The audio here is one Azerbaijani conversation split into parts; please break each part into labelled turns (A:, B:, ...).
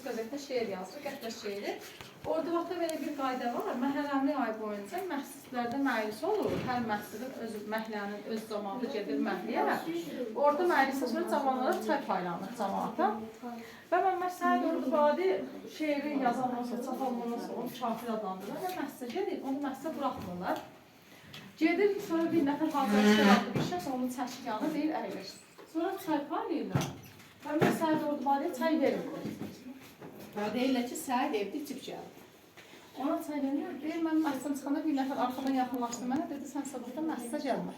A: Rus qəzetində şeir yazır, qətlə şeiri. Orada vaxtda belə bir qayda var. Məhərrəmlik ayı boyunca məhsislərdə məclis olur. Hər məhsilin öz məhlənin öz zamanında gedir məhliyə. Orada məclisdən sonra cavanlara çay paylanır cəmaata. Və Məmməd Səid Ordubadi şeirin yazandan sonra, çatalmandan sonra onu kafir adlandırır və məhsisə gedir, onu məhsisə buraxmırlar. Gedir, sonra bir nəfər hazırlaşır adlı bir şəxs onun çəşkiyanı deyir, əylir. Sonra çay paylayırlar. Məmməd Səid Ordubadiyə çay verirlər.
B: Deyirlər ki, Səid evdə içib gəldi.
A: Ona çay verirlər, deyir, mən məhsisən çıxanda bir nəfər arxadan yaxınlaşdı mənə, dedi, sən sabahda məhsisə gəlmə.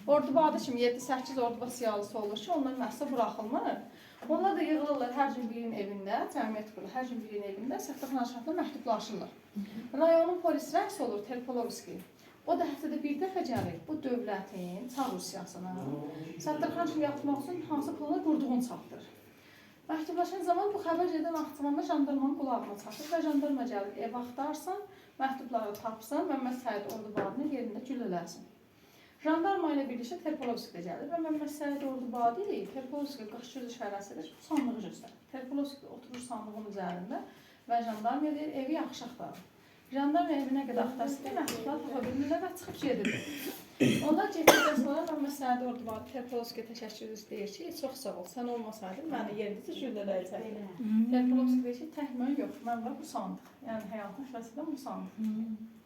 A: Ordubadi kimi 7-8 orduba siyalısı olur ki, onlar məhsisə buraxılmır. Onlar da yığılırlar hər gün birinin evində, cəmiyyət qurulur, hər gün birinin evində Səttarxan Aşrafla məktublaşırlar. Rayonun polis rəisi olur, Terpolovski. O da həftədə bir dəfə gəlir bu dövlətin Çar Rusiyasına. Səttarxan kimi yapmaq üçün hansı plana qurduğunu çatdırır. Məktublaşan zaman bu xəbər gedən Naxçıvanda jandarmanın qulağına çatır və jandarma gəlir ev axtarsan, məktubları tapsın, Məmməd Səid Ordubadinin yerində güllələsin. Jandarma ilə birlikdə Terpolovski də gəlir və Məmməd Səid Ordubadi Terpolovski qaşıcı işarəsidir, sandığı göstərir. Terpolovski oturur sandığın üzərində və jandarma deyir, evi yaxşı axtarır. Jandarma evinə qədər axtarsın ki, məktubları tapa bilmirlər və çıxıb gedir. Onlar getdikdən sonra Məmməd Səid Ordubadi Terpolovskiyə təşəkkür deyir ki, çox sağ ol, sən olmasaydın məni yerində güllələyəcəkdir. Terpolovski deyir ki, təhmil yox, mən var bu sandıq. Yəni həyatın şübhəsindən bu sandıq.